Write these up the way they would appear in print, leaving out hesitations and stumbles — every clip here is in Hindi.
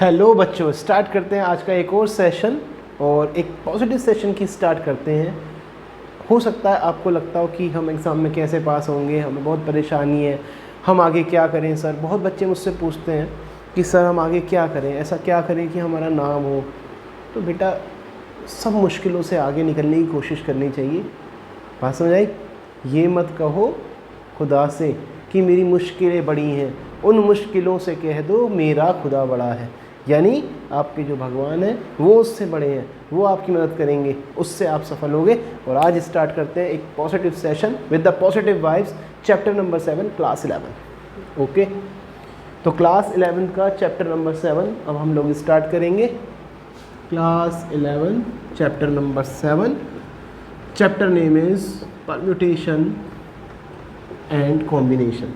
हेलो बच्चों, स्टार्ट करते हैं आज का एक और सेशन और एक पॉजिटिव सेशन की स्टार्ट करते हैं। हो सकता है आपको लगता हो कि हम एग्ज़ाम में कैसे पास होंगे, हमें बहुत परेशानी है, हम आगे क्या करें सर। बहुत बच्चे मुझसे पूछते हैं कि सर हम आगे क्या करें, ऐसा क्या करें कि हमारा नाम हो। तो बेटा सब मुश्किलों से आगे निकलने की कोशिश करनी चाहिए। बात समझ आई? ये मत कहो खुदा से कि मेरी मुश्किलें बड़ी हैं, उन मुश्किलों से कह दो मेरा खुदा बड़ा है। यानी आपके जो भगवान हैं वो उससे बड़े हैं, वो आपकी मदद करेंगे, उससे आप सफल होंगे। और आज स्टार्ट करते हैं एक positive session with the positive vibes, chapter number 7 class 11। Okay, तो क्लास 11 का चैप्टर नंबर 7 अब हम लोग स्टार्ट करेंगे। Class 11 chapter number 7, chapter name is permutation and combination.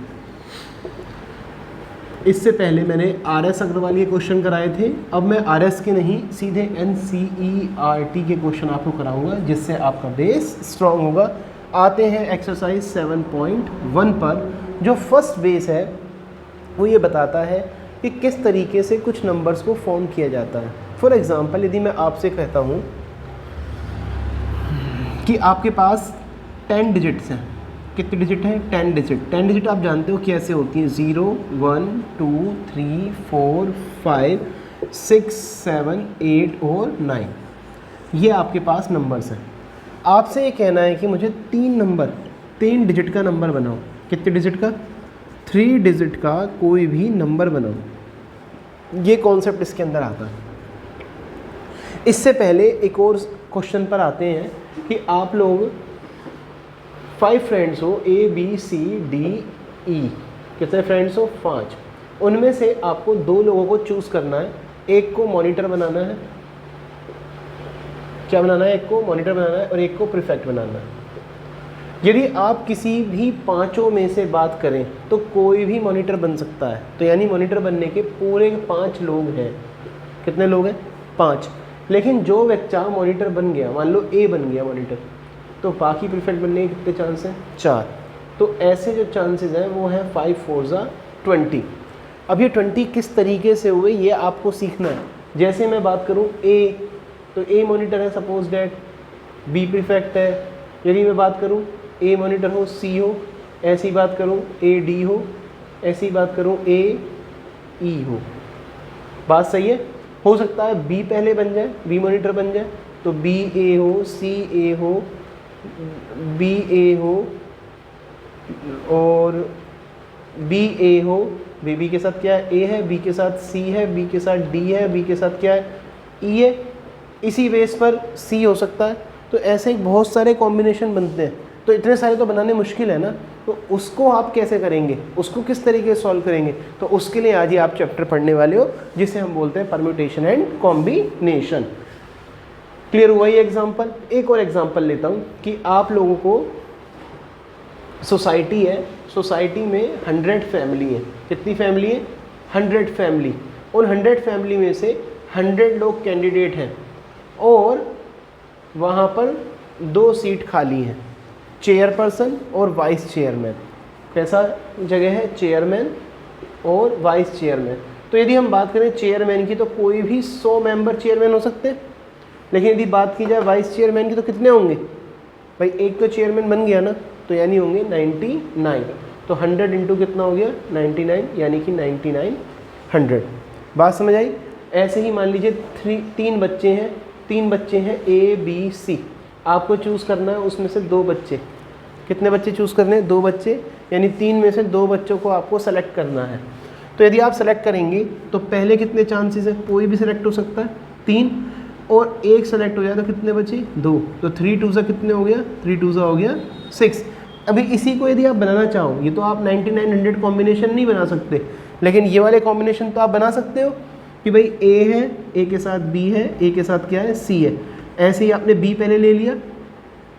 इससे पहले मैंने RS अग्रवाल के क्वेश्चन कराए थे, अब मैं RS के नहीं सीधे NCERT के क्वेश्चन आपको कराऊंगा, जिससे आपका बेस स्ट्रॉन्ग होगा। आते हैं एक्सरसाइज 7.1 पर। जो फर्स्ट बेस है वो ये बताता है कि किस तरीके से कुछ नंबर्स को फॉर्म किया जाता है। फॉर एग्जांपल, यदि मैं आपसे कहता हूँ कि आपके पास 10 डिजिट्स हैं, कितने डिजिट हैं? 10 डिजिट। 10 डिजिट आप जानते हो कैसे होती हैं? 0 1 2 3 4 5 6 7 8 और 9। ये आपके पास नंबर्स हैं। आपसे ये कहना है कि मुझे 3 डिजिट का नंबर बनाओ। कितने डिजिट का? 3 डिजिट का कोई भी नंबर बनाओ। ये कॉन्सेप्ट इसके अंदर आता है। इससे पहले एक और क्वेश्चन पर आते हैं कि आप लोग 5 फ्रेंड्स हो, ABCDE। कितने फ्रेंड्स हो? 5। उनमें से आपको 2 लोगों को चूज़ करना है। एक को मॉनिटर बनाना है, क्या बनाना है? एक को मॉनिटर बनाना है और एक को प्रीफेक्ट बनाना है। यदि आप किसी भी 5 में से बात करें तो कोई भी मॉनिटर बन सकता है। तो यानी मॉनिटर बनने के पूरे 5 लोग हैं। कितने लोग हैं? 5। लेकिन जो बच्चा मॉनिटर बन गया, मान लो A बन गया मॉनिटर, तो बाकी प्रीफेक्ट बनने के कितने चांस हैं? 4। तो ऐसे जो चांसेस हैं वो हैं 5 4 20। अब ये 20 किस तरीके से हुए ये आपको सीखना है। जैसे मैं बात करूं A, तो A मॉनिटर है सपोज डैट, B प्रीफेक्ट है। यदि मैं बात करूं A मॉनिटर हो, C हो, ऐसी बात करूं A D हो, ऐसी बात करूं A E हो। बात सही है? हो सकता है B पहले बन जाए, B मॉनिटर बन जाए, तो B A हो, C A हो, B A हो और B A हो। B के साथ क्या है? A है, B के साथ C है, B के साथ D है, B के साथ क्या है? E है। इसी बेस पर C हो सकता है। तो ऐसे ही बहुत सारे कॉम्बिनेशन बनते हैं। तो इतने सारे तो बनाने मुश्किल है ना, तो उसको आप कैसे करेंगे, उसको किस तरीके से सॉल्व करेंगे? तो उसके लिए आज ही आप चैप्टर पढ़ने वाले हो जिसे हम बोलते हैं परम्यूटेशन एंड कॉम्बिनेशन। क्लियर हुआ ये एग्जाम्पल? एक और एग्जाम्पल लेता हूँ कि आप लोगों को सोसाइटी है, सोसाइटी में 100 फैमिली है। कितनी फैमिली है? 100 फैमिली। उन 100 फैमिली में से 100 लोग कैंडिडेट हैं और वहाँ पर 2 सीट खाली हैं, चेयरपर्सन और वाइस चेयरमैन। कैसा जगह है? चेयरमैन और वाइस चेयरमैन। तो यदि हम बात करें चेयरमैन की तो कोई भी 100 मेंबर चेयरमैन हो सकते हैं। लेकिन यदि बात की जाए वाइस चेयरमैन की तो कितने होंगे? भाई एक तो चेयरमैन बन गया ना, तो यानी होंगे 99। तो 100 इंटू कितना हो गया? 99, यानी कि 9900। बात समझ आई? ऐसे ही मान लीजिए 3 बच्चे हैं, 3 बच्चे हैं ABC। आपको चूज़ करना है उसमें से 2 बच्चे। कितने बच्चे चूज़ करने हैं? 2 बच्चे, यानी 3 में से 2 बच्चों को आपको सेलेक्ट करना है। तो यदि आप सेलेक्ट करेंगे तो पहले कितने चांसेस है? कोई भी सेलेक्ट हो सकता है, 3, और एक सेलेक्ट हो जाए तो कितने बचे? 2। तो 3 2 कितने हो गया? 3 2 हो गया 6। अभी इसी को यदि आप बनाना चाहो, ये तो आप 9900 कॉम्बिनेशन नहीं बना सकते, लेकिन ये वाले कॉम्बिनेशन तो आप बना सकते हो कि भाई A है, A के साथ B है, A के साथ क्या है? C है। ऐसे ही आपने B पहले ले लिया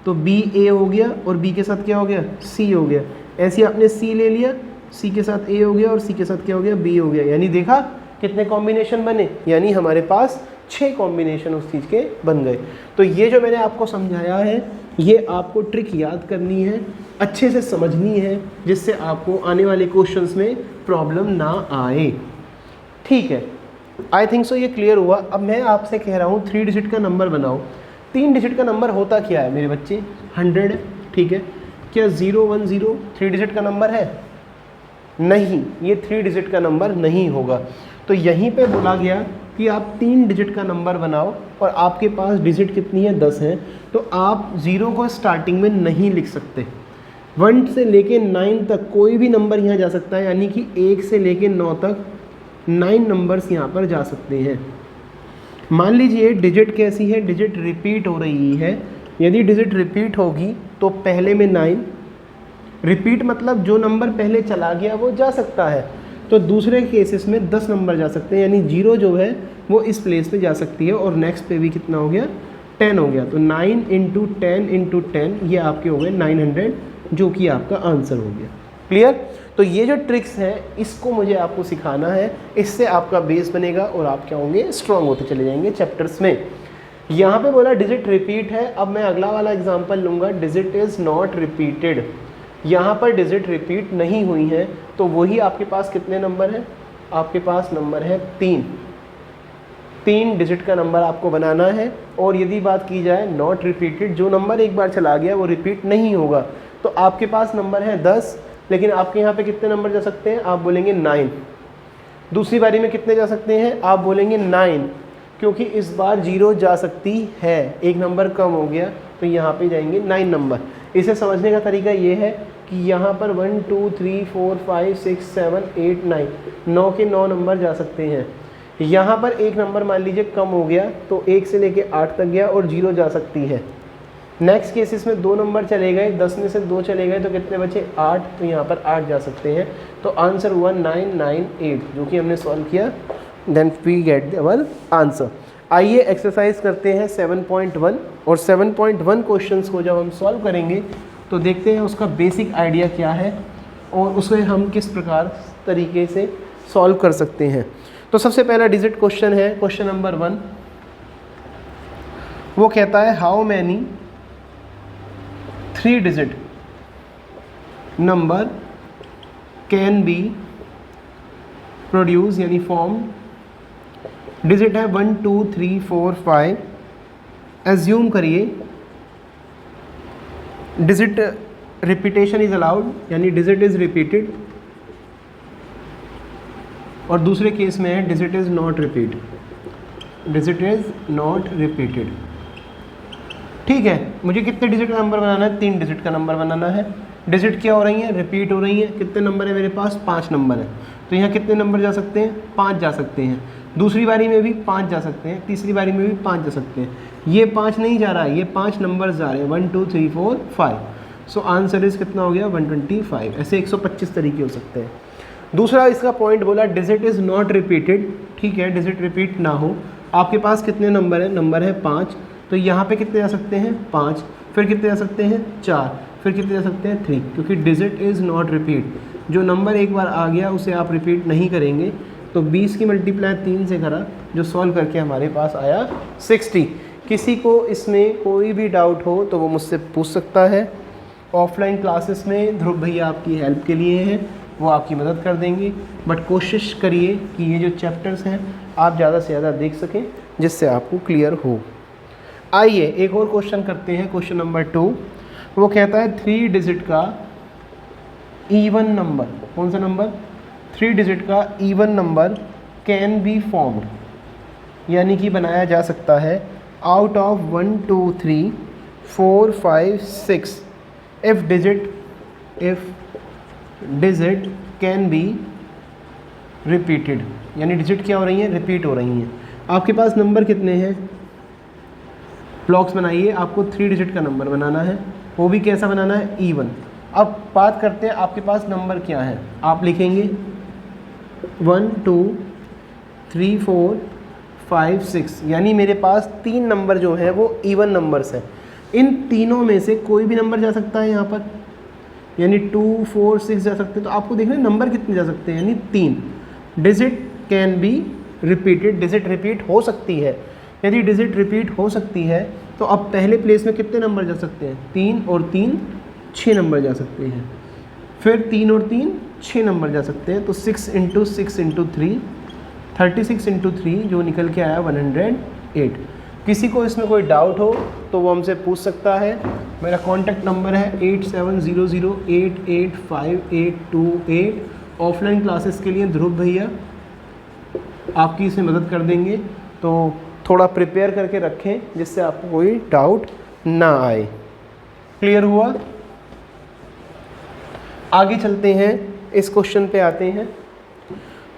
तो B A हो गया और B के साथ क्या हो गया? C हो गया। ऐसे ही आपने C ले लिया, C के साथ A हो गया और C के साथ क्या हो गया? B हो गया। यानी देखा कितने कॉम्बिनेशन बने? यानी हमारे पास 6 कॉम्बिनेशन उस चीज़ के बन गए। तो ये जो मैंने आपको समझाया है, ये आपको ट्रिक याद करनी है, अच्छे से समझनी है, जिससे आपको आने वाले क्वेश्चंस में प्रॉब्लम ना आए। ठीक है, आई थिंक सो ये क्लियर हुआ। अब मैं आपसे कह रहा हूँ 3 डिजिट का नंबर बनाओ। 3 डिजिट का नंबर होता क्या है मेरे बच्चे? 100 है, ठीक है। क्या 010 3 डिजिट का नंबर है? नहीं, ये 3 डिजिट का नंबर नहीं होगा। तो यहीं पे बोला गया कि आप 3 डिजिट का नंबर बनाओ और आपके पास डिजिट कितनी है? 10 है। तो आप 0 को स्टार्टिंग में नहीं लिख सकते। 1 से लेके 9 तक कोई भी नंबर यहाँ जा सकता है, यानी कि 1 से लेके 9 तक 9 नंबर्स यहाँ पर जा सकते हैं। मान लीजिए डिजिट कैसी है? डिजिट रिपीट हो रही है। यदि डिजिट रिपीट होगी तो पहले में 9, रिपीट मतलब जो नंबर पहले चला गया वो जा सकता है। तो दूसरे केसेस में 10 नंबर जा सकते हैं, यानी 0 जो है वो इस प्लेस पे जा सकती है और नेक्स्ट पे भी कितना हो गया? 10 हो गया। तो 9 × 10 × 10 ये आपके हो गए 900, जो कि आपका आंसर हो गया। क्लियर? तो ये जो ट्रिक्स हैं इसको मुझे आपको सिखाना है, इससे आपका बेस बनेगा और आप क्या होंगे? स्ट्रॉन्ग होते चले जाएंगे चैप्टर्स में। यहाँ पे बोला डिजिट रिपीट है। अब मैं अगला वाला एग्जांपल लूँगा, डिजिट इज़ नॉट रिपीटेड। यहाँ पर डिजिट रिपीट नहीं हुई है, तो वही आपके पास कितने नंबर हैं? आपके पास नंबर है 3 डिजिट का नंबर आपको बनाना है। और यदि बात की जाए नॉट रिपीटेड, जो नंबर एक बार चला गया वो रिपीट नहीं होगा, तो आपके पास नंबर है 10, लेकिन आपके यहाँ पे कितने नंबर जा सकते हैं? आप बोलेंगे 9। दूसरी बारी में कितने जा सकते हैं? आप बोलेंगे 9, क्योंकि इस बार 0 जा सकती है, एक नंबर कम हो गया, तो यहाँ पे जाएंगे 9 नंबर। इसे समझने का तरीका ये है कि यहाँ पर 1 2 3 4 5 6 7 8 9 9 के 9 नंबर जा सकते हैं। यहाँ पर एक नंबर मान लीजिए कम हो गया, तो 1 से लेके 8 तक गया और 0 जा सकती है। नेक्स्ट केसेस में 2 नंबर चले गए, 10 में से 2 चले गए, तो कितने बचे? 8, तो यहाँ पर 8 जा सकते हैं। तो आंसर हुआ 998, जो कि हमने सॉल्व किया। Then we get our answer. आइए एक्सरसाइज करते हैं 7.1, और 7.1 क्वेश्चंस को जब हम सॉल्व करेंगे तो देखते हैं उसका बेसिक आइडिया क्या है और उसे हम किस प्रकार तरीके से सॉल्व कर सकते हैं। तो सबसे पहला डिजिट क्वेश्चन है, क्वेश्चन नंबर 1। वो कहता है how many 3 digit number can be produce, यानी फॉर्म। डिजिट है 1 2 3 4 5। एज्यूम करिए डिजिट रिपीटेशन इज अलाउड, यानी डिजिट इज रिपीटेड, और दूसरे केस में है digit is not repeat, digit is not repeated. ठीक है, मुझे कितने डिजिट का नंबर बनाना है? 3 डिजिट का नंबर बनाना है। डिजिट क्या हो रही है? रिपीट हो रही है। कितने नंबर है मेरे पास? 5 नंबर है। तो यहाँ कितने नंबर जा सकते हैं? 5 जा सकते हैं। दूसरी बारी में भी 5 जा सकते हैं, तीसरी बारी में भी 5 जा सकते हैं। ये 5 नहीं जा रहा है, ये 5 नंबर जा रहे हैं, 1 2 3 4 5। सो आंसर इज कितना हो गया? 125। ऐसे 125 तरीके हो सकते हैं। दूसरा इसका पॉइंट बोला डिजिट इज़ नॉट रिपीटेड। ठीक है, डिजिट रिपीट ना हो। आपके पास कितने नंबर है? नंबर है 5। तो यहाँ पे कितने जा सकते हैं? 5। फिर कितने जा सकते हैं? 4। फिर कितने जा सकते हैं? 3, क्योंकि डिजिट इज़ नॉट रिपीट। जो नंबर एक बार आ गया उसे आप रिपीट नहीं करेंगे। तो 20 की मल्टीप्लाई 3 से करा, जो सॉल्व करके हमारे पास आया 60। किसी को इसमें कोई भी डाउट हो तो वो मुझसे पूछ सकता है। ऑफलाइन क्लासेस में ध्रुव भैया आपकी हेल्प के लिए हैं, वो आपकी मदद कर देंगे। बट कोशिश करिए कि ये जो चैप्टर्स हैं आप ज़्यादा से ज़्यादा देख सकें, जिससे आपको क्लियर हो। आइए एक और क्वेश्चन करते हैं, क्वेश्चन नंबर 2। वो कहता है 3 डिजिट का इवन नंबर, कौन सा नंबर? 3 डिजिट का even number can be formed, यानी कि बनाया जा सकता है out of 1 2 3 4 5 6 if digit can be repeated, यानी डिजिट क्या हो रही हैं? रिपीट हो रही हैं। आपके पास नंबर कितने हैं? ब्लॉक्स बनाइए। आपको 3 डिजिट का नंबर बनाना है, वो भी कैसा बनाना है? इवन। अब बात करते हैं आपके पास नंबर क्या है। आप लिखेंगे 1 2 3 4 5 6, यानी मेरे पास 3 नंबर जो है वो इवन नंबर्स हैं। इन तीनों में से कोई भी नंबर जा सकता है यहाँ पर, यानी 2 4 6 जा सकते हैं। तो आपको देखना नंबर कितने जा सकते हैं, यानी 3। Digit can be repeated, digit repeat हो सकती है। यदि डिजिट रिपीट हो सकती है तो अब पहले प्लेस में कितने नंबर जा सकते हैं? 3 और 3 6 नंबर जा सकते हैं। फिर 3 और 3 6 नंबर जा सकते हैं। तो 6 × 6 × 3 36 इंटू 3 जो निकल के आया 108। किसी को इसमें कोई डाउट हो तो वो हमसे पूछ सकता है। मेरा कॉन्टैक्ट नंबर है 8700885828। ऑफलाइन क्लासेस के लिए ध्रुव भैया आपकी इसमें मदद कर देंगे, तो थोड़ा प्रिपेयर करके रखें जिससे आपको कोई डाउट ना आए। क्लियर हुआ? आगे चलते हैं, इस क्वेश्चन पे आते हैं।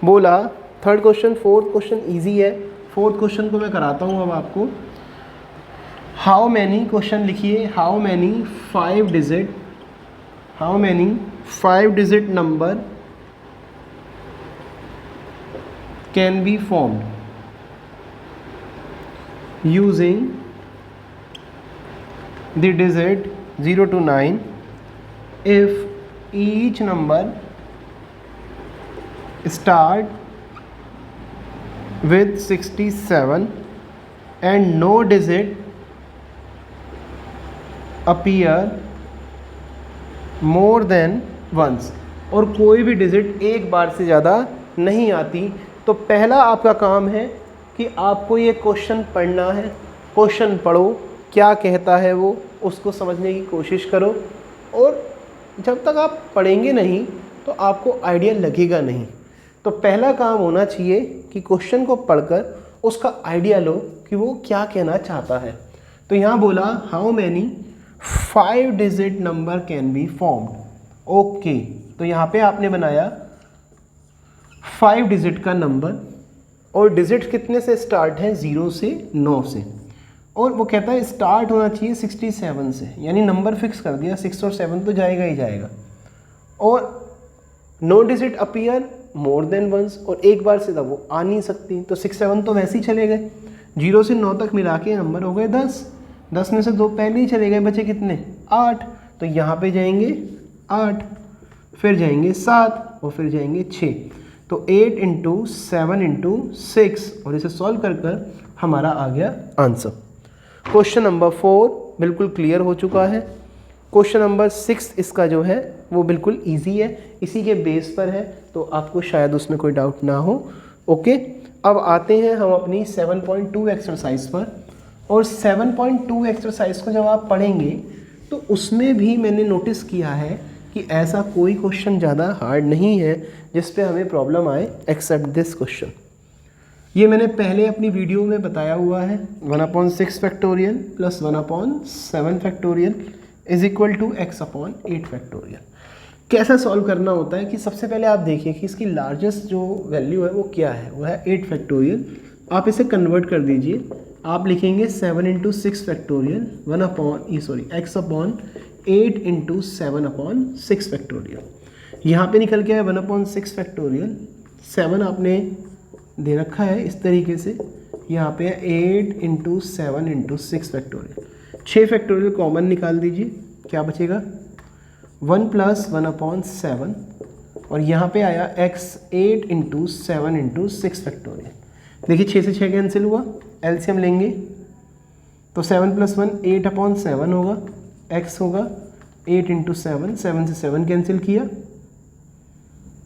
बोला third question, fourth question easy है। फोर्थ क्वेश्चन को मैं कराता हूँ अब आपको। हाउ मैनी, क्वेश्चन लिखिए, how many 5 digit number can be formed using the digit 0 to 9 if each number start with 67 and no digit appear more than once, और कोई भी डिजिट एक बार से ज़्यादा नहीं आती। तो पहला आपका काम है कि आपको ये क्वेश्चन पढ़ना है। क्वेश्चन पढ़ो, क्या कहता है वो, उसको समझने की कोशिश करो। और जब तक आप पढ़ेंगे नहीं तो आपको आइडिया लगेगा नहीं। तो पहला काम होना चाहिए कि क्वेश्चन को पढ़कर उसका आइडिया लो कि वो क्या कहना चाहता है। तो यहाँ बोला how many 5 digit number can be formed. Okay, तो यहाँ पे आपने बनाया 5 डिजिट का नंबर, और डिजिट कितने से स्टार्ट है? 0 से 9 से। और वो कहता है स्टार्ट होना चाहिए 67 से, यानी नंबर फिक्स कर दिया 6 और 7 तो जाएगा ही जाएगा। और no digit appear more than once, और एक बार से वो आ नहीं सकती। तो 6 7 तो वैसे ही चले गए। 0 से 9 तक मिला के नंबर हो गए 10। 10 में से 2 पहले ही चले गए, बचे कितने? 8। तो यहाँ पे जाएंगे 8, फिर जाएंगे 7 और फिर जाएंगे 6। तो 8 इंटू 7 इंटू 6, और इसे सॉल्व कर कर हमारा आ गया आंसर। क्वेश्चन नंबर 4 बिल्कुल क्लियर हो चुका है। क्वेश्चन नंबर 6 इसका जो है वो बिल्कुल इजी है, इसी के बेस पर है, तो आपको शायद उसमें कोई डाउट ना हो। ओके, अब आते हैं हम अपनी 7.2 एक्सरसाइज पर। और 7.2 एक्सरसाइज को जब आप पढ़ेंगे तो उसमें भी मैंने नोटिस किया है कि ऐसा कोई क्वेश्चन ज़्यादा हार्ड नहीं है जिस पे हमें प्रॉब्लम आए, एक्सेप्ट दिस क्वेश्चन। ये मैंने पहले अपनी वीडियो में बताया हुआ है। 1/6 factorial plus 1/7 factorial is equal to x/8 factorial. कैसा सॉल्व करना होता है कि सबसे पहले आप देखिए कि इसकी लार्जेस्ट जो वैल्यू है वो क्या है, वो है 8 फैक्टोरियल। आप इसे कन्वर्ट कर दीजिए, आप लिखेंगे 7 into 6 factorial x/8 into 7/6 factorial. यहाँ पे निकल के आया 1/6 फैक्टोरियल। 7 आपने दे रखा है इस तरीके से, यहाँ पे 8 into 7 into 6 factorial. 6 factorial common निकाल दीजिए, क्या बचेगा? 1 प्लस 1/7, और यहाँ पे आया x 8 इंटू 7 इंटू 6 फैक्टोरियल। देखिए 6 से 6 कैंसिल हुआ, एलसीएम लेंगे तो 7 प्लस 1 8/7 होगा, x होगा 8 इंटू 7, 7 से 7 कैंसिल किया,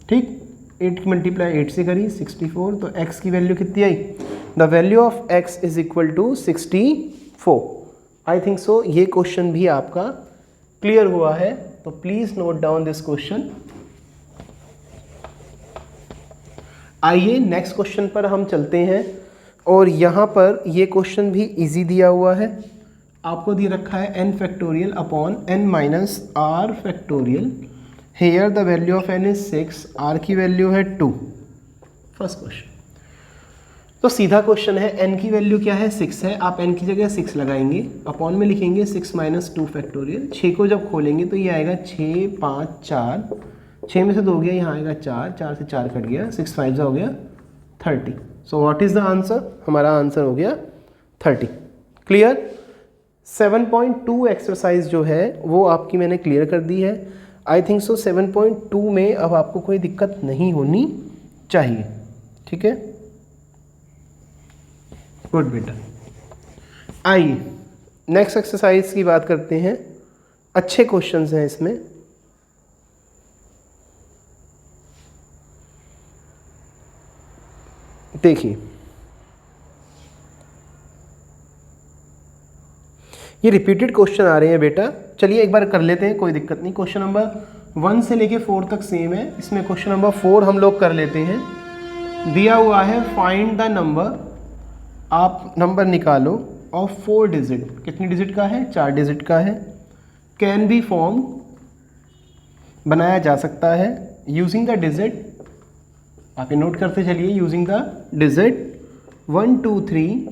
ठीक। 8 मल्टीप्लाई 8 से करी 64, तो x की वैल्यू कितनी आई? The value of x is equal to 64। I think so ये क्वेश्चन भी आपका क्लियर हुआ है, तो please note down this question. आइए नेक्स्ट क्वेश्चन पर हम चलते हैं, और यहाँ पर ये क्वेश्चन भी इजी दिया हुआ है। आपको दे रखा है n factorial upon n minus r factorial. Here the value of n is 6, r की वैल्यू है 2। फर्स्ट क्वेश्चन तो सीधा क्वेश्चन है, n की वैल्यू क्या है? 6 है। आप n की जगह 6 लगाएंगे, अपॉन में लिखेंगे 6 माइनस 2 फैक्टोरियल। 6 को जब खोलेंगे तो ये आएगा 6 5 4, 6 में से 2 गया, यहाँ आएगा 4, 4 से 4 कट गया, 6 5 हो गया 30। So what is the answer? हमारा आंसर हो गया 30। क्लियर? 7.2 एक्सरसाइज जो है वो आपकी मैंने क्लियर कर दी है। आई थिंक सो 7.2 में अब आपको कोई दिक्कत नहीं होनी चाहिए, ठीक है? गुड बेटा। आइए नेक्स्ट एक्सरसाइज की बात करते हैं। अच्छे क्वेश्चंस हैं इसमें। देखिए ये रिपीटेड क्वेश्चन आ रहे हैं बेटा, चलिए एक बार कर लेते हैं, कोई दिक्कत नहीं। क्वेश्चन नंबर 1 से लेके 4 तक सेम है, इसमें क्वेश्चन नंबर 4 हम लोग कर लेते हैं। दिया हुआ है फाइंड द नंबर, आप नंबर निकालो ऑफ 4 डिजिट, कितनी डिजिट का है, 4 डिजिट का है। कैन बी फॉर्म, बनाया जा सकता है, यूजिंग द डिजिट, आप ये नोट करते चलिए, using the digit 1 2 3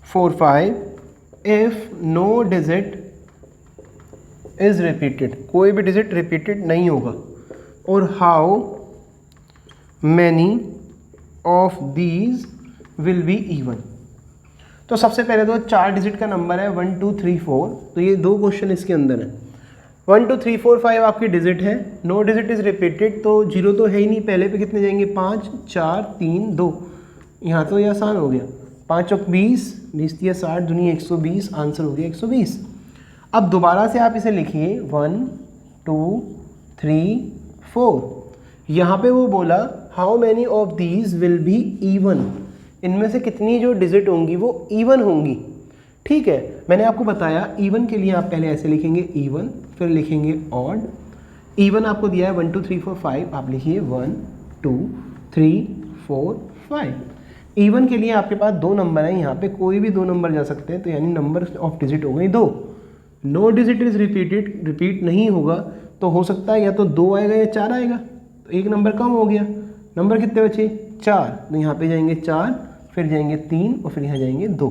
4 5 if no digit is repeated, कोई भी डिजिट रिपीटेड नहीं होगा। और how many of these will be even. तो सबसे पहले तो 4 डिजिट का नंबर है 1 2 3 4, तो ये 2 क्वेश्चन इसके अंदर है। 1 2 3 4 5 आपकी डिजिट है, नो डिजिट इज रिपीटेड, तो 0 तो है ही नहीं, पहले पे कितने जाएंगे, 5 4 3 2, यहाँ तो ये आसान हो गया, 5 चौक 20, 20 दिया 60, दुनिया 120, आंसर हो गया 120। अब दोबारा से आप इसे लिखिए 1 2 3 4, यहाँ पे वो बोला how many of these will be even, इनमें से कितनी जो डिजिट होंगी वो इवन होंगी। ठीक है, मैंने आपको बताया इवन के लिए आप पहले ऐसे लिखेंगे इवन, फिर लिखेंगे ऑड। इवन आपको दिया है 1 2 3 4 5, आप लिखिए 1 2 3 4 5। इवन के लिए आपके पास 2 नंबर हैं, यहाँ पे कोई भी 2 नंबर जा सकते हैं, तो यानी नंबर ऑफ डिजिट हो गई 2। No digit is repeated, repeat नहीं होगा, तो हो सकता है या तो 2 आएगा या 4 आएगा, तो एक नंबर कम हो गया। नंबर कितने बचे, 4, तो यहाँ पे जाएंगे 4, फिर जाएंगे 3 और फिर यहाँ जाएंगे 2।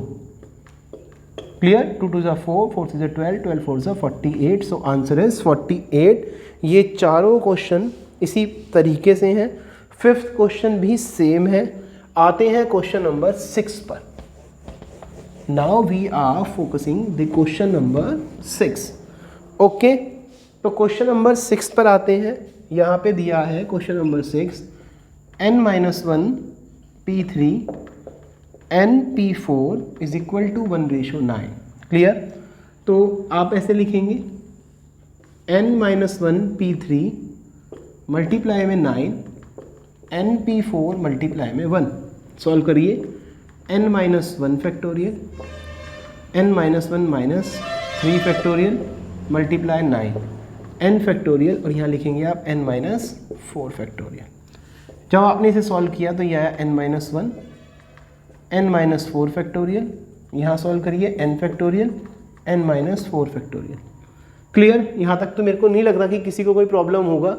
Clear, 2 2 4, 4 6 12, 12 4 48, so answer is 48। ये चारों क्वेश्चन इसी तरीके से हैं। 5th क्वेश्चन भी सेम है। आते हैं क्वेश्चन नंबर 6 पर। Now we are focusing the question number 6। Okay, तो क्वेश्चन नंबर 6 पर आते हैं। यहाँ पे दिया है question number 6, n-1 p3 n p4 is equal to 1:9। Clear, तो आप ऐसे लिखेंगे n-1 p3 मल्टीप्लाई में 9, n p4 मल्टीप्लाई में 1। सॉल्व करिए, n-1 factorial, n-1 minus 3 factorial multiply 9, n factorial, और यहाँ लिखेंगे आप n-4 फैक्टोरियल। जब आपने इसे सॉल्व किया तो यह आया n-1 n-4 फैक्टोरियल, यहाँ सॉल्व करिए n factorial n-4 factorial. Clear, यहाँ तक तो मेरे को नहीं लग रहा कि किसी को कोई प्रॉब्लम होगा,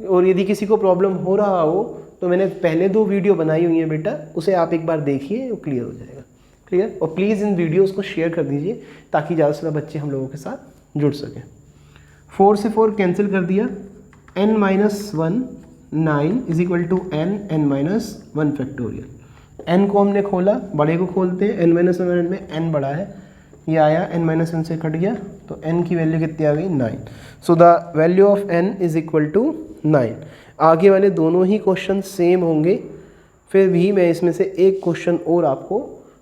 और यदि किसी को प्रॉब्लम हो रहा हो तो मैंने पहले 2 वीडियो बनाई हुई हैं बेटा, उसे आप एक बार देखिए, वो क्लियर हो जाएगा। क्लियर, और प्लीज़ इन वीडियोज़ को शेयर कर दीजिए ताकि ज़्यादा से ज़्यादा बच्चे हम लोगों के साथ जुड़ सकें। 4 से 4 कैंसिल कर दिया, n-1 9 is equal to n-1 factorial. n को हमने खोला, बड़े को खोलते हैं, n-1 में n बड़ा है, ये आया n-1 से कट गया, तो n की वैल्यू कितनी आ गई, 9। So the value of n is equal to 9। आगे वाले दोनों ही क्वेश्चन सेम होंगे, फिर भी मैं इसमें से एक क्वेश्चन और आपको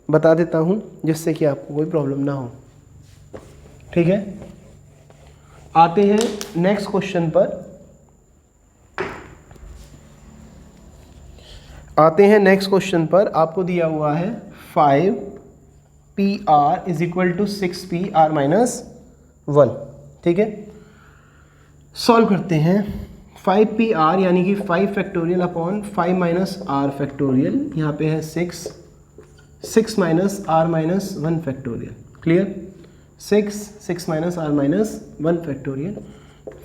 बता देता हूँ जिससे कि आपको कोई प्रॉब्लम ना हो। ठीक है, आते हैं नेक्स्ट क्वेश्चन पर। आपको दिया हुआ है 5PR is equal to 6PR minus 1। ठीक है, सॉल्व करते हैं। 5PR यानी कि 5 factorial upon 5 minus R factorial, यहाँ पे है 6 minus R minus 1 factorial. Clear, 6 minus R minus 1 factorial,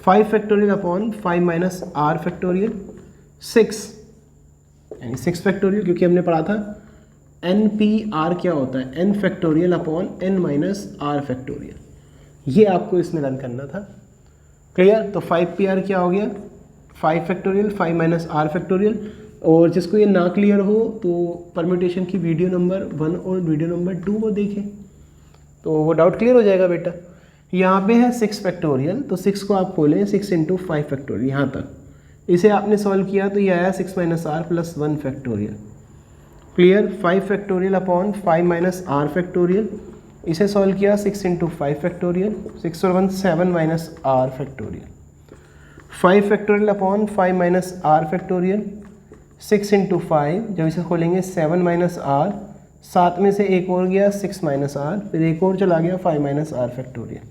5 factorial upon 5 minus R factorial, 6 यानी 6 फैक्टोरियल, क्योंकि हमने पढ़ा था NPR क्या होता है, n factorial upon n minus R factorial, ये आपको इसमें रन करना था। क्लियर, तो 5PR क्या हो गया, 5 फैक्टोरियल 5 माइनस R फैक्टोरियल। और जिसको ये ना क्लियर हो तो परम्यूटेशन की वीडियो नंबर 1 और वीडियो नंबर 2 को देखें, तो वो डाउट क्लियर हो जाएगा बेटा। यहाँ पे है 6 फैक्टोरियल, तो 6 को आप खोलें, 6 इंटू 5 फैक्टोरियल, यहाँ तक इसे आपने सॉल्व किया तो ये आया 6 minus R plus 1 factorial. Clear, 5 factorial upon 5 minus R factorial, इसे सॉल्व किया 6 इंटू 5 फैक्टोरियल, 6 और 1 7 minus R factorial. 5 factorial upon 5 minus R factorial, 6 into 5, जब इसे खोलेंगे 7 माइनस आर, 7 में से एक और गया 6 माइनस आर, फिर एक और चला गया 5 माइनस आर फैक्टोरियल।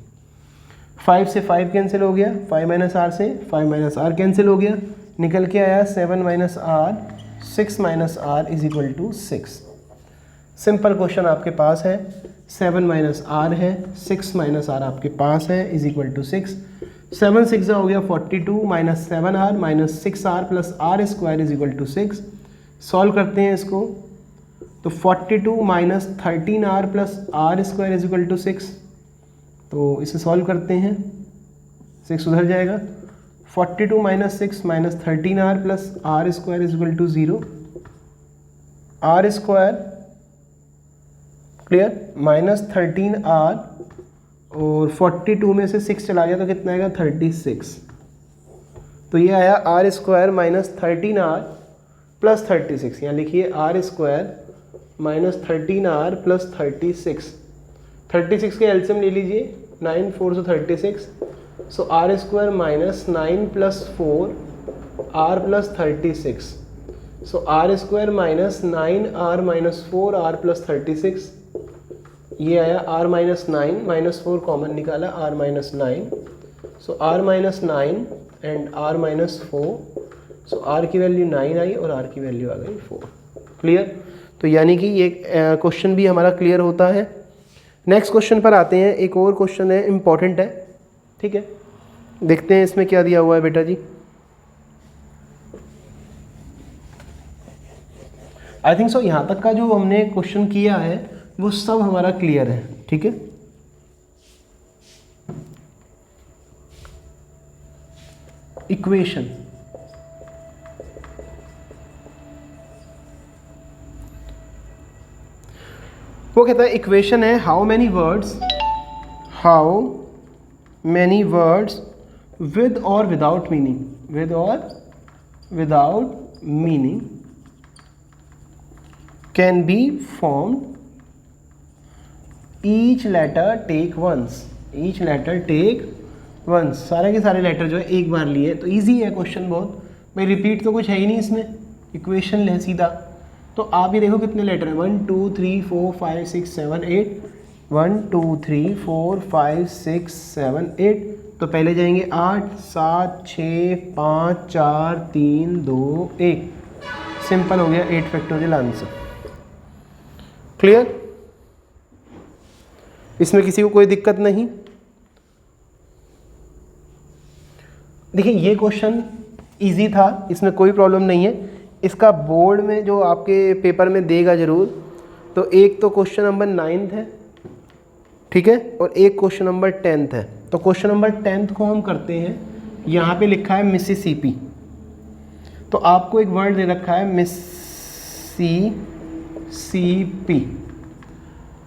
5 से 5 कैंसिल हो गया, 5 माइनस आर से 5 माइनस आर कैंसिल हो गया, निकल के आया 7 minus r 6 minus r is equal to 6। Simple question आपके पास है, 7 माइनस आर है, 6 माइनस आर आपके पास है इज इक्वल टू 6। 7 6 हो गया 42 minus 7 r minus 6 r plus r square is equal to 6। Solve करते हैं इसको, तो 42 minus 13 r plus r square is equal to 6। तो इसे सॉल्व करते हैं, 6 उधर जाएगा, 42 minus 6 minus 13 r plus r square is equal to 0। R square clear minus 13 r और 42 में से 6 चला गया तो कितना आएगा 36। तो ये आया r square minus 13 r plus 36। यहाँ लिखिए r square minus 13 r plus 36। 36 के एलसीएम ले लीजिए, 9 4 से 36, so r square minus 9 plus 4 r plus 36, so r square minus 9 r minus 4 r plus 36। ये आया r माइनस 9, माइनस 4 कॉमन निकाला, r minus 9, so r minus 9 and r minus 4, so r की वैल्यू 9 आई और r की वैल्यू आ गई 4। क्लियर? तो यानी कि ये क्वेश्चन भी हमारा क्लियर होता है। नेक्स्ट क्वेश्चन पर आते हैं। एक और क्वेश्चन है, इम्पॉर्टेंट है, ठीक है, देखते हैं इसमें क्या दिया हुआ है बेटा जी। आई थिंक सो यहाँ तक का जो हमने क्वेश्चन किया है वो सब हमारा क्लियर है, ठीक है। इक्वेशन, वो कहता है इक्वेशन है how many words with or without meaning can be formed each letter take once. सारे के सारे लेटर जो है एक बार लिए, तो इजी है क्वेश्चन बहुत भाई, रिपीट तो कुछ है ही नहीं इसमें, इक्वेशन ले सीधा। तो आप ये देखो कितने लेटर हैं, 1 2 3 4 5 6 7 8, 1 2 3 4 5 6 7 8। तो पहले जाएंगे 8 7 6 5 4 3 2 1। सिंपल हो गया 8 फैक्टोरियल आंसर। क्लियर? इसमें किसी को कोई दिक्कत नहीं। देखिए ये क्वेश्चन इजी था, इसमें कोई प्रॉब्लम नहीं है। इसका बोर्ड में जो आपके पेपर में देगा ज़रूर, तो एक तो क्वेश्चन नंबर 9 है, ठीक है, और एक क्वेश्चन नंबर 10 है। तो क्वेश्चन नंबर 10 को हम करते हैं, यहाँ पे लिखा है मिसिसिपी, तो आपको एक वर्ड दे रखा है मिसिसिपी,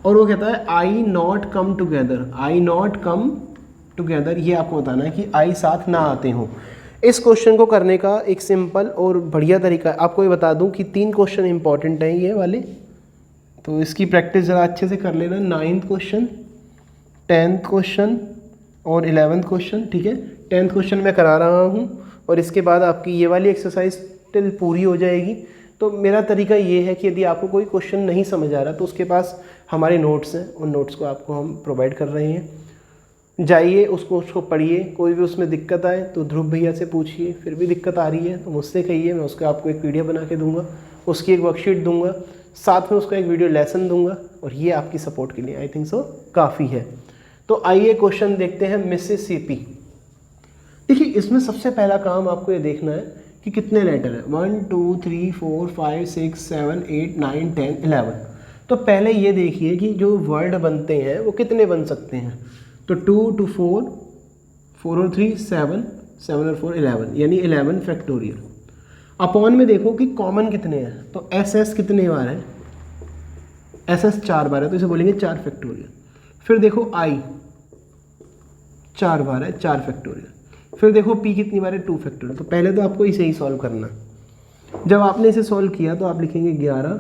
और वो कहता है आई नॉट कम टुगेदर, ये आपको बताना है कि आई साथ ना आते हों। इस क्वेश्चन को करने का एक सिंपल और बढ़िया तरीका है। आपको ये बता दूं कि 3 क्वेश्चन इंपॉर्टेंट हैं ये वाले, तो इसकी प्रैक्टिस ज़रा अच्छे से कर लेना। 9th क्वेश्चन, 10th क्वेश्चन और 11th क्वेश्चन, ठीक है। 10th क्वेश्चन मैं करा रहा हूँ और इसके बाद आपकी ये वाली एक्सरसाइज टिल पूरी हो जाएगी। तो मेरा तरीका ये है कि यदि आपको कोई क्वेश्चन नहीं समझ आ रहा तो उसके पास हमारे नोट्स हैं, उन नोट्स को आपको हम प्रोवाइड कर रहे हैं, जाइए उसको पढ़िए। कोई भी उसमें दिक्कत आए तो ध्रुव भैया से पूछिए, फिर भी दिक्कत आ रही है तो मुझसे कहिए, मैं उसका आपको एक पीडीएफ बना के दूंगा, उसकी एक वर्कशीट दूंगा, साथ में उसका एक वीडियो लेसन दूंगा, और ये आपकी सपोर्ट के लिए आई थिंक सो काफ़ी है। तो आइए क्वेश्चन देखते हैं मिसिसिपी। देखिए इसमें सबसे पहला काम आपको ये देखना है कि कितने लेटर है, 1 2 3 4 5 6 7 8 9 10 11। तो पहले ये देखिए कि जो वर्ड बनते हैं वो कितने बन सकते हैं। तो 2 2 4, 4 और 3 7, 7 और 4 11, यानी 11 फैक्टोरियल। अपॉन में देखो कि कॉमन कितने हैं, तो एस एस कितने बार है, एस एस 4 बार है, तो इसे बोलेंगे 4 फैक्टोरियल। फिर देखो आई 4 बार है, 4 फैक्टोरियल। फिर देखो पी कितनी बार है, 2 फैक्टोरियल। तो पहले तो आपको इसे ही सॉल्व करना। जब आपने इसे सॉल्व किया तो आप लिखेंगे 11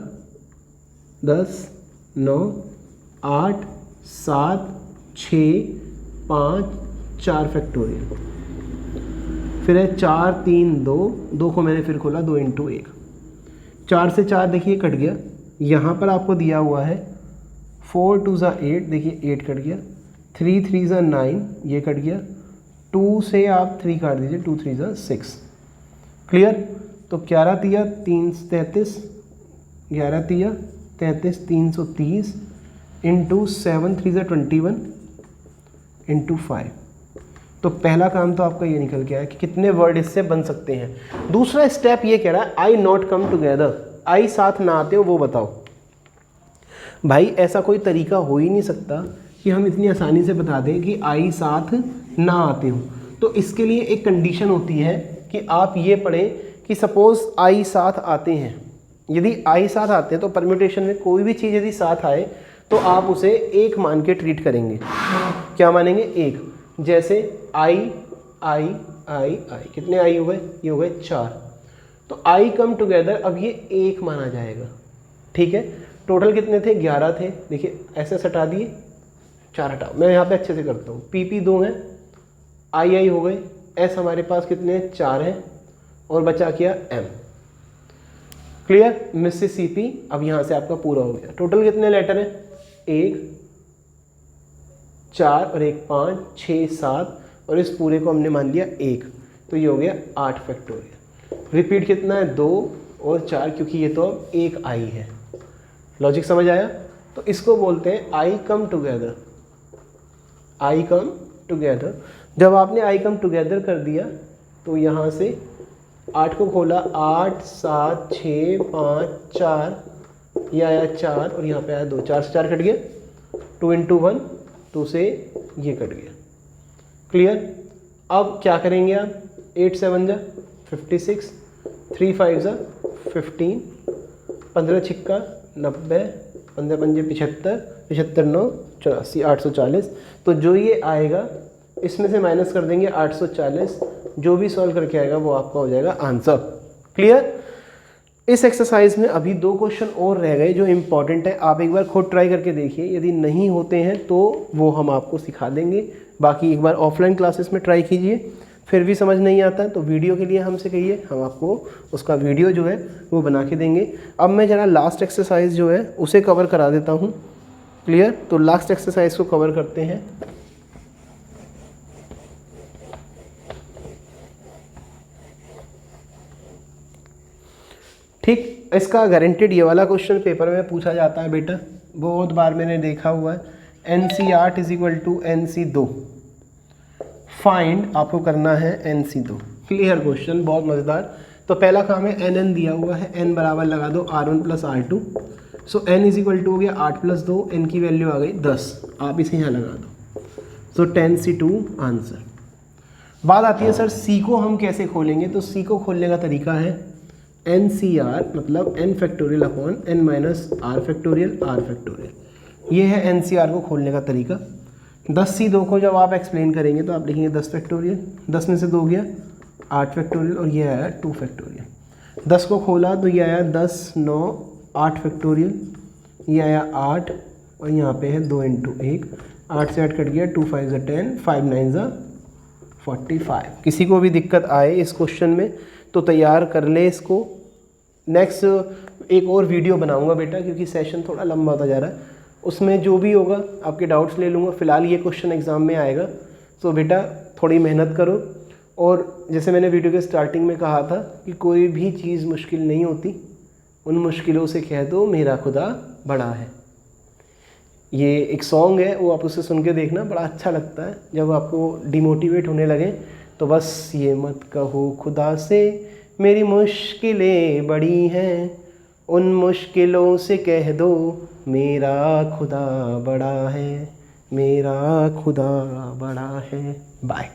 10 9 8 7 6 5 4 फैक्टोरियल। फिर है 4 3 2 को मैंने फिर खोला 2 × 1, 4 से 4 देखिए कट गया, यहाँ पर आपको दिया हुआ है 4 2 ज़ा 8, देखिए 8 कट गया, 3 3 ज़ा 9 ये कट गया, 2 से आप 3 काट दीजिए, 2 3 ज़ा 6। क्लियर? तो 11 तिया 333, 11 तिया 33, 330 इंटू 7 3 ज़ा 21 इंटू 5। तो पहला काम तो आपका ये निकल गया है कि कितने वर्ड इससे बन सकते हैं। दूसरा स्टेप ये कह रहा है आई नॉट कम टुगेदर, आई साथ ना आते हो वो बताओ। भाई ऐसा कोई तरीका हो ही नहीं सकता कि हम इतनी आसानी से बता दें कि आई साथ ना आते हो। तो इसके लिए एक कंडीशन होती है कि आप ये पढ़ें कि सपोज़ आई साथ आते हैं, यदि आई साथ आते हैं तो परम्यूटेशन में कोई भी चीज़ यदि साथ आए तो आप उसे एक मान के ट्रीट करेंगे। क्या मानेंगे? एक। जैसे आई आई आई आई, कितने आई हो गए? ये हो गए 4। तो आई कम टुगेदर, अब ये एक माना जाएगा। ठीक है, टोटल कितने थे? 11 थे। देखिए ऐसे हटा दिए, 4 हटाओ, मैं यहाँ पे अच्छे से करता हूँ। पी 2 हैं, आई आई हो गए, एस हमारे पास कितने? 4 हैं, और बचा क्या? एम। क्लियर? मिसिसिपी अब यहाँ से आपका पूरा हो गया। टोटल कितने लेटर हैं? 1 4 और 1 5 6 7, और इस पूरे को हमने मान लिया 1, तो ये हो गया 8 फैक्टोरियल। रिपीट कितना है? 2 और 4, क्योंकि ये तो अब एक आई है। लॉजिक समझ आया? तो इसको बोलते हैं आई कम टुगेदर। आई कम टुगेदर, जब आपने आई कम टुगेदर कर दिया तो यहाँ से 8 को खोला, 8 7 6 5 4, ये आया 4 और यहाँ पे आया 2, 4 से 4 कट गया, 2 इंटू 1, 2 से ये कट गया। क्लियर? अब क्या करेंगे आप? 8 7 जा 56, 3 5 जा 15, 15 छिक्का 90, 15 पंजे 75, 75 9 84, 840। तो जो ये आएगा इसमें से माइनस कर देंगे 840, जो भी सॉल्व करके आएगा वो आपका हो जाएगा आंसर। क्लियर? इस एक्सरसाइज में अभी 2 क्वेश्चन और रह गए जो इम्पॉर्टेंट है, आप एक बार खुद ट्राई करके देखिए, यदि नहीं होते हैं तो वो हम आपको सिखा देंगे। बाकी एक बार ऑफलाइन क्लासेस में ट्राई कीजिए, फिर भी समझ नहीं आता तो वीडियो के लिए हमसे कहिए, हम आपको उसका वीडियो जो है वो बना के देंगे। अब मैं ज़रा लास्ट एक्सरसाइज जो है उसे कवर करा देता हूँ। क्लियर? तो लास्ट एक्सरसाइज को कवर करते हैं। ठीक, इसका गारंटेड ये वाला क्वेश्चन पेपर में पूछा जाता है बेटा, बहुत बार मैंने देखा हुआ है। NC8 = NC2, फाइंड आपको करना है NC2। क्लियर क्वेश्चन, बहुत मज़ेदार। तो पहला काम है NN दिया हुआ है, N बराबर लगा दो R1 + R2। सो N = हो गया 8 + 2, N की वैल्यू आ गई 10, आप इसे यहाँ लगा दो। सो 10C2 आंसर। बात आती है सर C को हम कैसे खोलेंगे? तो C को खोलने का तरीका है NCR, मतलब N factorial upon N minus R factorial R factorial. ये है NCR को खोलने का तरीका। 10C2 को जब आप एक्सप्लेन करेंगे तो आप लिखेंगे 10 फैक्टोरियल, 10 में से 2 गया 8 फैक्टोरियल, और ये आया 2 फैक्टोरियल। 10 को खोला तो ये आया 10 9 8 फैक्टोरियल, ये आया 8, और यहाँ पे है 2 इंटू 1, 8 से 8 कट गया, 2 5 ज़ा 10, 5 9 ज़ा 45। किसी को भी दिक्कत आए इस क्वेश्चन में तो तैयार कर ले इसको। नेक्स्ट एक और वीडियो बनाऊंगा बेटा, क्योंकि सेशन थोड़ा लंबा होता जा रहा है, उसमें जो भी होगा आपके डाउट्स ले लूँगा। फ़िलहाल ये क्वेश्चन एग्ज़ाम में आएगा, तो बेटा थोड़ी मेहनत करो। और जैसे मैंने वीडियो के स्टार्टिंग में कहा था कि कोई भी चीज़ मुश्किल नहीं होती, उन मुश्किलों से कह दो मेरा खुदा बड़ा है। ये एक सॉन्ग है, वो आप उसे सुन के देखना, बड़ा अच्छा लगता है। जब आपको डिमोटिवेट होने लगे तो बस ये मत कहो खुदा से मेरी मुश्किलें बड़ी हैं, उन मुश्किलों से कह दो मेरा खुदा बड़ा है, मेरा खुदा बड़ा है। बाय।